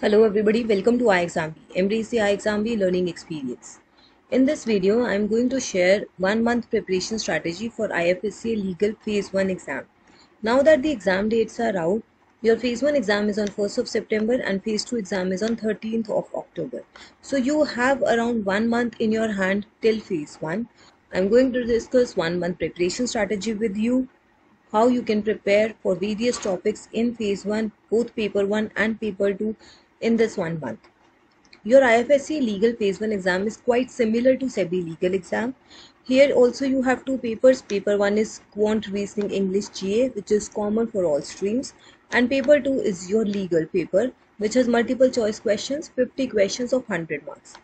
Hello everybody, welcome to iExamB. Embrace the iExamB learning experience. In this video, I am going to share 1 month preparation strategy for IFSC Legal Phase 1 exam. Now that the exam dates are out, your Phase 1 exam is on 1st of September and Phase 2 exam is on 13th of October. So you have around 1 month in your hand till Phase 1. I am going to discuss 1 month preparation strategy with you, how you can prepare for various topics in Phase 1, both Paper 1 and Paper 2 in this 1 month. Your IFSC Legal Phase 1 exam is quite similar to SEBI Legal exam. Here also you have two papers. Paper 1 is Quant Reasoning English GA, which is common for all streams, and Paper 2 is your legal paper, which has multiple choice questions, 50 questions of 100 marks.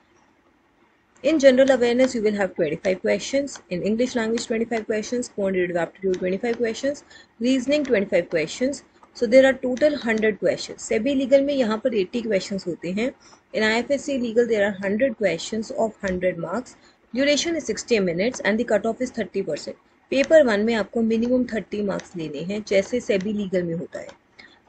In general awareness, you will have 25 questions. In English language, 25 questions. Quantitative aptitude, 25 questions. Reasoning, 25 questions. So there are total 100 questions. SEBI legal में यहाँ पर 80 questions होते हैं. In IFSC legal, there are 100 questions of 100 marks. Duration is 60 minutes and the cutoff is 30%. Paper 1 में आपको minimum 30 marks लेने हैं, जैसे SEBI legal में होता है.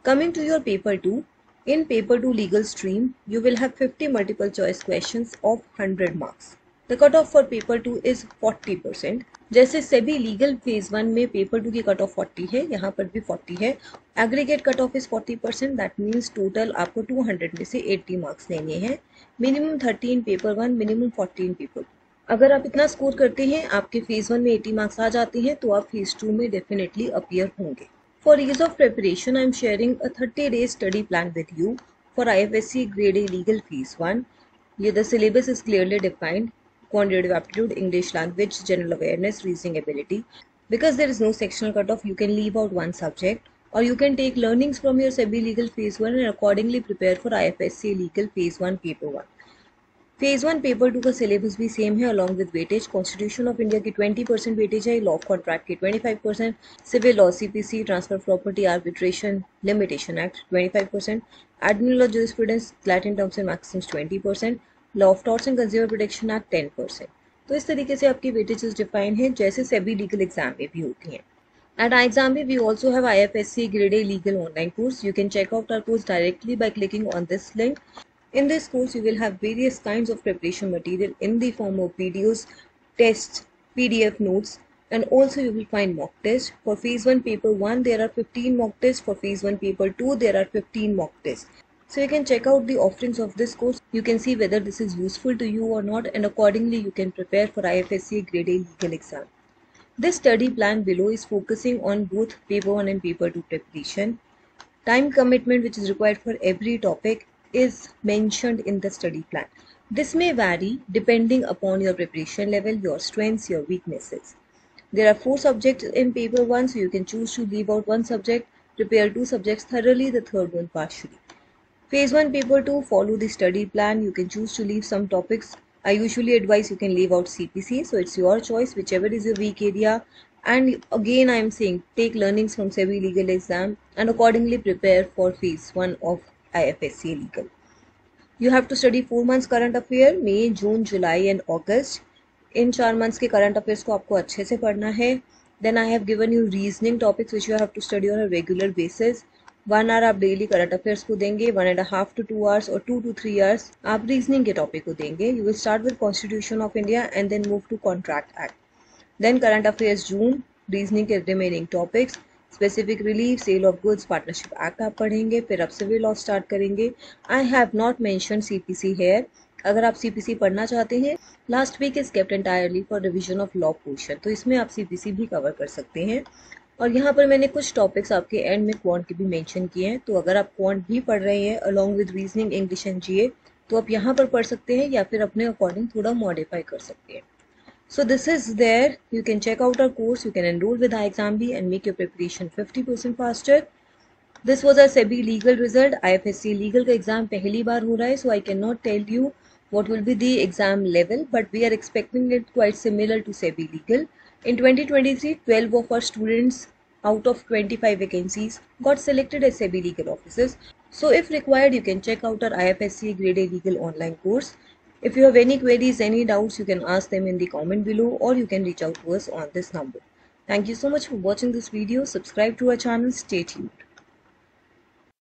Coming to your paper 2. In paper 2 legal stream, you will have 50 multiple choice questions of 100 marks. The cutoff for paper 2 is 40%. जैसे SEBI legal phase 1 में paper 2 की cutoff 40 है, यहाँ पर भी 40 है. Aggregate cutoff is 40%. That means total आपको 200 में से 80 marks लेने हैं. Minimum 30 in paper 1, minimum 40 in paper 2. अगर आप इतना स्कोर करते हैं, आपके फेज 1 में 80 मार्क्स आ जाते हैं, तो आप फेज 2 में डेफिनेटली अपीयर होंगे. For ease of preparation, I am sharing a 30-day study plan with you for IFSC Grade A Legal Phase 1. The syllabus is clearly defined: quantitative aptitude, English language, general awareness, reasoning ability. Because there is no sectional cutoff, you can leave out one subject, or you can take learnings from your SEBI Legal Phase 1 and accordingly prepare for IFSC Legal Phase 1 Paper 1. Phase 1 paper 2 का syllabus भी same है along with weightage. Constitution of India की 20% weightage है, law of contract की 25%, civil law CPC, transfer property, arbitration limitation act 25%, admin law jurisprudence, Latin terms and maxims 20%, law of torts and consumer protection act 10%. तो इस तरीके से आपकी weightages define है, जैसे सेबी लीगल एग्जाम में भी होती हैं. At iExamB, we also have IFSC Grade A Legal online course. You can check out our course directly by clicking on this link. In this course, you will have various kinds of preparation material in the form of videos, tests, PDF notes, and also you will find mock tests. For Phase 1 Paper 1, there are 15 mock tests. For Phase 1 Paper 2, there are 15 mock tests. So you can check out the offerings of this course. You can see whether this is useful to you or not, and accordingly you can prepare for IFSC Grade A Legal exam. This study plan below is focusing on both Paper 1 and Paper 2 preparation. Time commitment which is required for every topic is mentioned in the study plan. This may vary depending upon your preparation level, your strengths, your weaknesses. There are 4 subjects in paper 1, so you can choose to leave out one subject, prepare 2 subjects thoroughly, the third one partially. Phase 1 paper 2, follow the study plan. You can choose to leave some topics. I usually advise you can leave out CPC, so it's your choice, whichever is your weak area. And again I am saying, take learnings from SEBI legal exam and accordingly prepare for phase 1 of IFSC legal. You have to study 4 months current affair, May, June, July and August. In 4 months के current affairs को आपको अच्छे से पढ़ना है. Then I have given you reasoning topics which you have to study on a regular basis. 1 hour आप daily current affairs को देंगे, 1.5 to 2 hours और 2 to 3 hours आप reasoning के topic को देंगे. You will start with Constitution of India and then move to Contract Act. Then current affairs June, reasoning के remaining topics. Specific relief, sale of goods, partnership act आप पढ़ेंगे, फिर आप civil law start करेंगे. I have not mention CPC here. अगर आप CPC पढ़ना चाहते हैं, last week is kept entirely for revision of law portion, तो इसमें आप सीपीसी भी कवर कर सकते हैं. और यहाँ पर मैंने कुछ टॉपिक्स आपके एंड में क्वांट के भी मेंशन किए हैं, तो अगर आप क्वांट भी पढ़ रहे हैं along with reasoning, English and GA, तो आप यहाँ पर पढ़ सकते हैं या फिर अपने अकॉर्डिंग थोड़ा मॉडिफाई कर सकते हैं. So this is there. You can check out our course. You can enroll with iExamB and make your preparation 50% faster. This was our SEBI legal result. IFSC legal का exam पहली बार हो रहा है, so I cannot tell you what will be the exam level, but we are expecting it quite similar to SEBI legal. In 2023, 12 of our students out of 25 vacancies got selected as SEBI legal officers. So if required, you can check out our IFSC Grade A legal online course. If you have any queries, any doubts, you can ask them in the comment below or you can reach out to us on this number. Thank you so much for watching this video. Subscribe to our channel. Stay tuned.